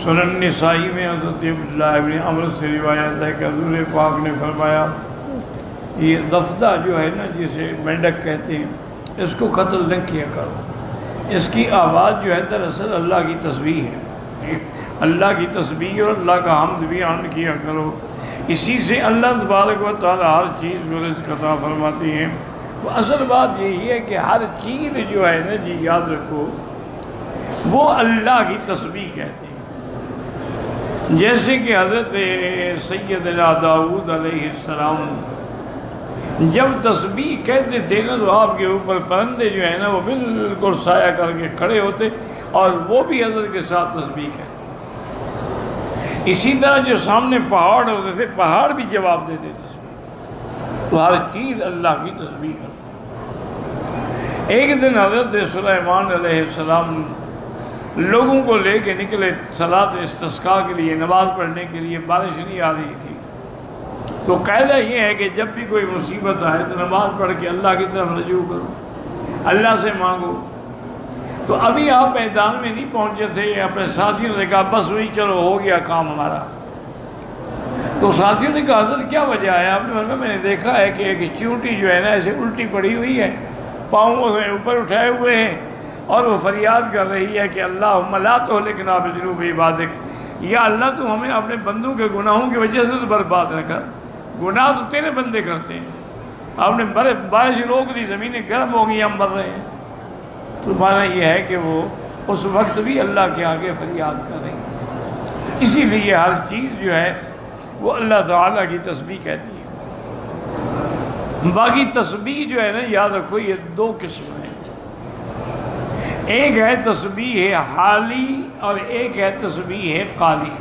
سنن نسائی میں حضرت عبداللہ ابن عمر سے روایت ہے کہ حضور پاک نے فرمایا یہ ضفدع جو ہے نا جسے مینڈک کہتے ہیں اس کو قتل نہ کیا کرو، اس کی آواز جو ہے دراصل اللہ کی تسبیح ہے، اللہ کی تسبیح اور اللہ کا حمد بیان کیا کرو، اسی سے اللہ تبارک و تعالی ہر چیز کو رزق عطا فرماتی ہیں۔ تو اصل بات یہی ہے کہ ہر چیز جو ہے نا جی یاد رکھو وہ اللہ کی تسبیح کہتے ہیں۔ جیسے کہ حضرت سیدنا داؤد علیہ السلام جب تسبیح کہتے تھے نا تو آپ کے اوپر پرندے جو ہیں نا وہ بالکل سایہ کر کے کھڑے ہوتے اور وہ بھی حضرت کے ساتھ تسبیح کہتے۔ اسی طرح جو سامنے پہاڑ ہوتے تھے پہاڑ بھی جواب دیتے تسبیح، تو ہر چیز اللہ کی تسبیح کرتی۔ ایک دن حضرت سلیمان علیہ السلام لوگوں کو لے کے نکلے صلاۃ استسقاء کے لیے، نماز پڑھنے کے لیے، بارش نہیں آ رہی تھی، تو قاعدہ یہ ہے کہ جب بھی کوئی مصیبت آئے تو نماز پڑھ کے اللہ کی طرف رجوع کرو، اللہ سے مانگو۔ تو ابھی آپ میدان میں نہیں پہنچے تھے، اپنے ساتھیوں نے کہا بس وہی چلو ہو گیا کام ہمارا۔ تو ساتھیوں نے کہا حضرت کیا وجہ ہے؟ آپ نے کہا میں نے دیکھا ہے کہ ایک چیونٹی جو ہے نا ایسے الٹی پڑی ہوئی ہے، پاؤں سے اوپر اٹھائے ہوئے ہیں اور وہ فریاد کر رہی ہے کہ اللہم لا تہلکنا بذنوب عبادک، یا اللہ تو ہمیں اپنے بندوں کے گناہوں کی وجہ سے تو برباد نہ کر، گناہ تو تیرے بندے کرتے ہیں، آپ نے بارش روک دی، زمینیں گرم ہو گئی، ہم مر رہے ہیں۔ تو معنی یہ ہے کہ وہ اس وقت بھی اللہ کے آگے فریاد کر رہی ہے۔ تو اسی لیے ہر چیز جو ہے وہ اللہ تعالیٰ کی تسبیح کہتی ہے۔ باقی تسبیح جو ہے نا یاد رکھو یہ دو قسم ہیں، ایک ہے تسبیح حالی اور ایک ہے تسبیح قالی۔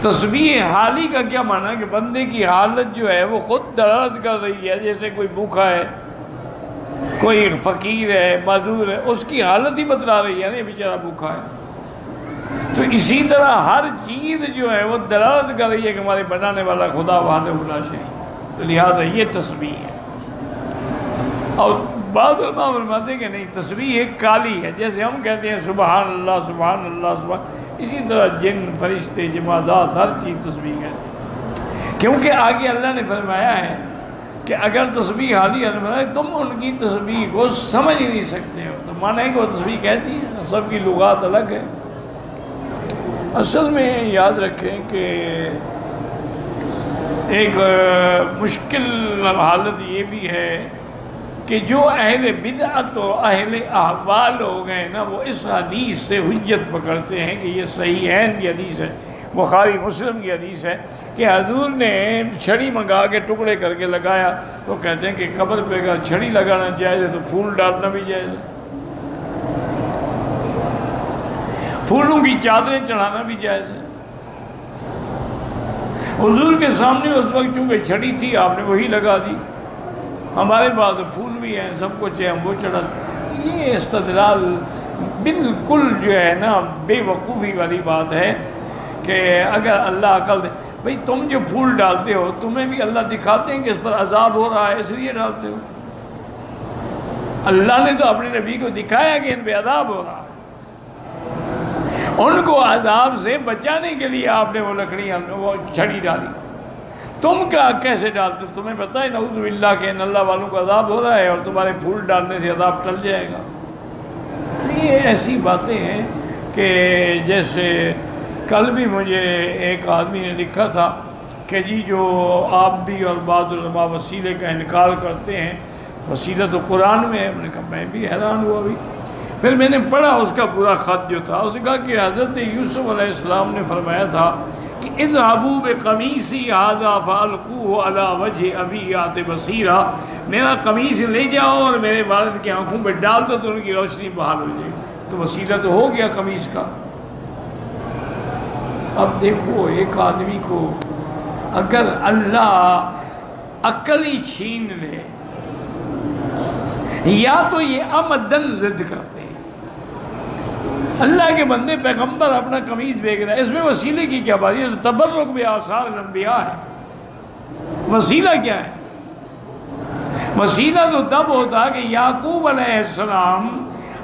تسبیح حالی کا کیا معنی ہے کہ بندے کی حالت جو ہے وہ خود دلالت کر رہی ہے، جیسے کوئی بھوکا ہے، کوئی فقیر ہے، معذور ہے، اس کی حالت ہی بتلا رہی ہے نا بیچارہ بھوکا ہے۔ تو اسی طرح ہر چیز جو ہے وہ دلالت کر رہی ہے کہ ہمارے بنانے والا خدا وحدہ لا شریک، تو لہٰذا یہ تسبیح ہے۔ اور بعض علماء فرماتے ہیں کہ نہیں، تسبیح ایک کالی ہے، جیسے ہم کہتے ہیں سبحان اللہ سبحان اللہ سبحان، اسی طرح جن فرشتے جمادات ہر چیز تسبیح کہتے ہیں، کیونکہ آگے اللہ نے فرمایا ہے کہ اگر تسبیح حالی ہے تم ان کی تسبیح کو سمجھ نہیں سکتے ہو، تو معنی ہے کہ وہ تسبیح کہتی ہیں، سب کی لغات الگ ہے۔ اصل میں یاد رکھیں کہ ایک مشکل حالت یہ بھی ہے کہ جو اہل بدعت و اہل احوال لوگ ہیں نا وہ اس حدیث سے حجت پکڑتے ہیں کہ یہ صحیحین کی حدیث ہے، بخاری مسلم کی حدیث ہے کہ حضور نے چھڑی منگا کے ٹکڑے کر کے لگایا، تو کہتے ہیں کہ قبر پہ اگر چھڑی لگانا جائز ہے تو پھول ڈالنا بھی جائز ہے، پھولوں کی چادریں چڑھانا بھی جائز ہے۔ حضور کے سامنے اس وقت چونکہ چھڑی تھی آپ نے وہی لگا دی، ہمارے پاس پھول بھی ہیں، سب کچھ ہے، ہم وہ چڑھا۔ یہ استدلال بالکل جو ہے نا بے وقوفی والی بات ہے کہ اگر اللہ عقل دے، بھئی تم جو پھول ڈالتے ہو تمہیں بھی اللہ دکھاتے ہیں کہ اس پر عذاب ہو رہا ہے اس لیے ڈالتے ہو؟ اللہ نے تو اپنے نبی کو دکھایا کہ ان پہ عذاب ہو رہا ہے، ان کو عذاب سے بچانے کے لیے آپ نے وہ لکڑیاں وہ چھڑی ڈالی، تم کیا کیسے ڈالتے؟ تمہیں پتہ ہے نعوذ باللہ کہ ان اللہ والوں کو عذاب ہو رہا ہے اور تمہارے پھول ڈالنے سے عذاب ٹل جائے گا۔ یہ ایسی باتیں ہیں کہ جیسے کل بھی مجھے ایک آدمی نے لکھا تھا کہ جی جو آپ بھی اور بعض علماء وسیلے کا انکار کرتے ہیں، وسیلہ تو قرآن میں ہے۔ میں نے کہا میں بھی حیران ہوا بھی، پھر میں نے پڑھا اس کا پورا خط جو تھا، اس نے کہا کہ حضرت یوسف علیہ السلام نے فرمایا تھا کہ اذهبوا بقمیصی ھذا فالقوہ علی وجہ ابی یأت بصیرا، میرا قمیص لے جاؤ اور میرے والد کی آنکھوں پہ ڈال دو تو ان کی روشنی بحال ہو جائے گی۔ تو وسیلہ تو ہو گیا قمیص کا۔ اب دیکھو ایک آدمی کو اگر اللہ عقل ہی چھین لے، یا تو یہ عمدن ضد کرتے ہیں، اللہ کے بندے پیغمبر اپنا قمیص بیچ رہا ہے، اس میں وسیلے کی کیا بات ہے؟ یہ تو تبرک بآثار الانبیاء ہے، وسیلہ کیا ہے؟ وسیلہ تو تب ہوتا کہ یعقوب علیہ السلام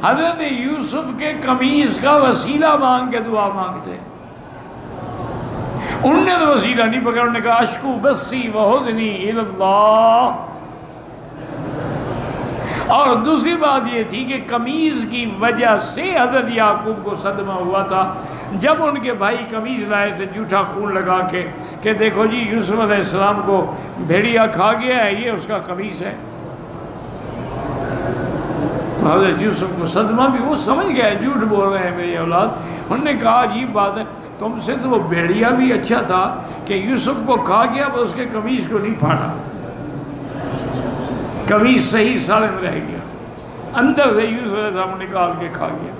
حضرت یوسف کے قمیص کا وسیلہ مانگ کے دعا مانگتے. انہوں نے تو وسیلہ نہیں پکڑا، انہوں نے کہا اشکو بسی وحزنی الی اللہ. اور دوسری بات یہ تھی کہ قمیض کی وجہ سے حضرت یعقوب کو صدمہ ہوا تھا جب ان کے بھائی قمیض لائے تھے جھوٹا خون لگا کے کہ دیکھو جی یوسف علیہ السلام کو بھیڑیا کھا گیا ہے، یہ اس کا قمیض ہے. تو حضرت یوسف کو صدمہ بھی، وہ سمجھ گئے جھوٹ بول رہے ہیں میری اولاد. انہوں نے کہا عجیب بات ہے، تم سے تو وہ بھیڑیا بھی اچھا تھا کہ یوسف کو کھا گیا پر اس کے قمیض کو نہیں پھاڑا، قمیض صحیح سالم رہ گیا، اندر سے یوسف علیہ السلام نکال کے کھا گیا.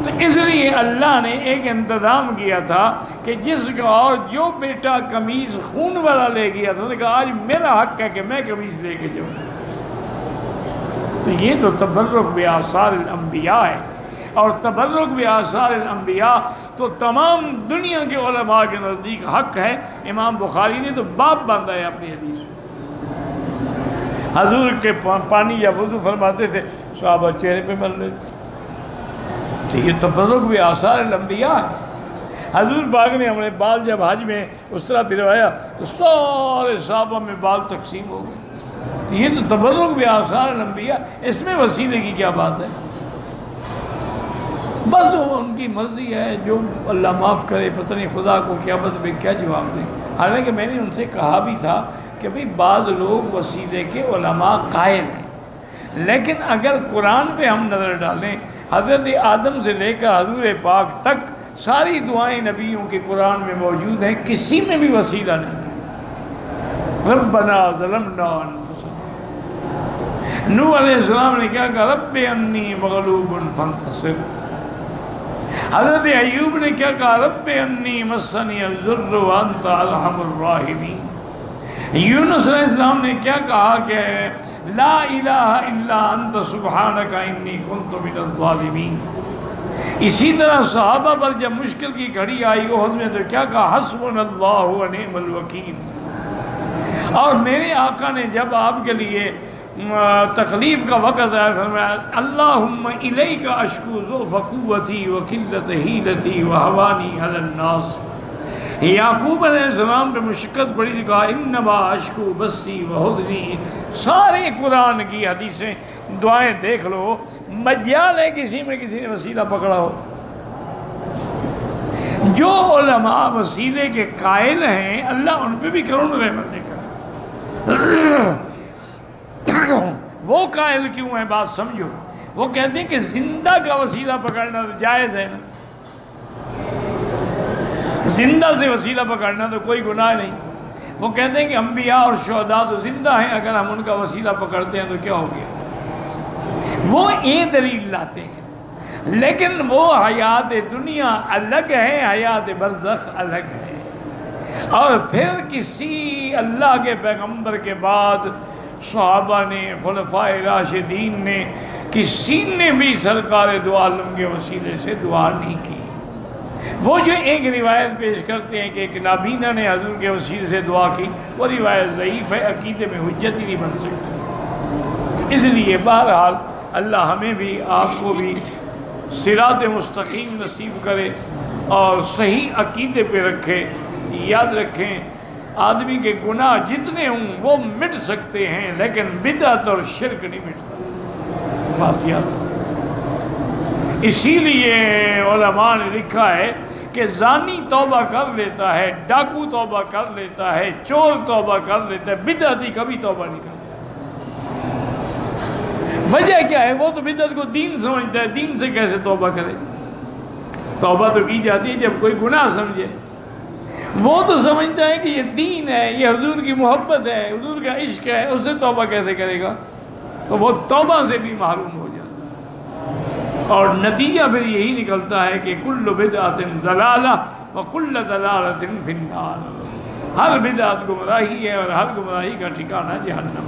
تو اس لیے اللہ نے ایک انتظام کیا تھا کہ جس کا اور جو بیٹا قمیض خون والا لے گیا تھا، انہوں نے کہا آج میرا حق ہے کہ میں قمیض لے کے جاؤں. تو یہ تو تبرک بآثار الانبیاء ہے، اور تبرک بآثار الانبیاء تو تمام دنیا کے علماء کے نزدیک حق ہے. امام بخاری نے تو باب باندھا ہے اپنی حدیث میں. حضور کے پانی یا وضو فرماتے تھے، صحابہ چہرے پہ مل رہے تھے. تو یہ تبرک بآثار الانبیاء ہے. حضور پاک نے ہمارے بال جب حج میں اس طرح پھروایا تو سارے صحابہ میں بال تقسیم ہو گئے. تو یہ تو تبرک بآثار الانبیاء، اس میں وسیلے کی کیا بات ہے؟ بس وہ ان کی مرضی ہے، جو اللہ معاف کرے. پتہ نہیں خدا کو قیامت میں کیا جواب دیں. حالانکہ میں نے ان سے کہا بھی تھا کہ بھئی بعض لوگ وسیلے کے علماء قائل ہیں، لیکن اگر قرآن پہ ہم نظر ڈالیں، حضرت آدم سے لے کر حضور پاک تک ساری دعائیں نبیوں کے قرآن میں موجود ہیں، کسی میں بھی وسیلہ نہیں ہے. ربنا ظلمنا انفسنا. نوح علیہ السلام نے کیا کہا؟ رب انی مغلوب فانتصر. حضرت ایوب نے کیا کہا؟ رب انی مسنی الضر وانت ارحم الراحمین. یونس علیہ السلام نے کیا کہا کہ لا الہ الا انت سبحانک انی کنت من الظالمین. اسی طرح صحابہ پر جب مشکل کی گھڑی آئی احد میں تو کیا کہا؟ حسبنا اللہ ونعم الوکیل. اور میرے آقا نے جب آپ کے لیے تکلیف کا وقت آیا فرمایا اللہم الیک اشکو ضعف قوتی وقلت حیلتی وہوانی علی الناس. یعقوب علیہ السلام پہ مشقت پڑی تھی، کہا انما اشکو بسی وحزنی. سارے قرآن کی حدیثیں دعائیں دیکھ لو، مجال ہے کسی میں کسی نے وسیلہ پکڑا ہو. جو علماء وسیلے کے قائل ہیں اللہ ان پہ بھی کروڑوں رحمتیں کرے. وہ قائل کیوں ہیں بات سمجھو. وہ کہتے ہیں کہ زندہ کا وسیلہ پکڑنا تو جائز ہے نا، زندہ سے وسیلہ پکڑنا تو کوئی گناہ نہیں. وہ کہتے ہیں کہ انبیاء اور شہداء تو زندہ ہیں، اگر ہم ان کا وسیلہ پکڑتے ہیں تو کیا ہو گیا. وہ یہ دلیل لاتے ہیں، لیکن وہ حیات دنیا الگ ہے، حیات برزخ الگ ہے. اور پھر کسی اللہ کے پیغمبر کے بعد صحابہ نے، خلفائے راشدین نے، کسی نے بھی سرکار دو عالم کے وسیلے سے دعا نہیں کی. وہ جو ایک روایت پیش کرتے ہیں کہ ایک نابینا نے حضور کے وسیلے سے دعا کی، وہ روایت ضعیف ہے، عقیدے میں حجت ہی نہیں بن سکتی. اس لیے بہرحال اللہ ہمیں بھی آپ کو بھی صراط مستقیم نصیب کرے اور صحیح عقیدے پہ رکھے. یاد رکھیں آدمی کے گناہ جتنے ہوں وہ مٹ سکتے ہیں، لیکن بدعت اور شرک نہیں مٹتا. بات یاد رکھیں. اسی لیے علماء نے لکھا ہے کہ زانی توبہ کر لیتا ہے، ڈاکو توبہ کر لیتا ہے، چور توبہ کر لیتا ہے، بدعتی کبھی توبہ نہیں کرتا. وجہ کیا ہے؟ وہ تو بدعت کو دین سمجھتا ہے، دین سے کیسے توبہ کرے؟ توبہ تو کی جاتی ہے جب کوئی گناہ سمجھے. وہ تو سمجھتا ہے کہ یہ دین ہے، یہ حضور کی محبت ہے، حضور کا عشق ہے، اس سے توبہ کیسے کرے گا؟ تو وہ توبہ سے بھی محروم ہو جاتا ہے. اور نتیجہ پھر یہی نکلتا ہے کہ کل بدعت ضلالہ وکل ضلالۃ فی النار. ہر بدعت گمراہی ہے اور ہر گمراہی کا ٹھکانہ جہنم.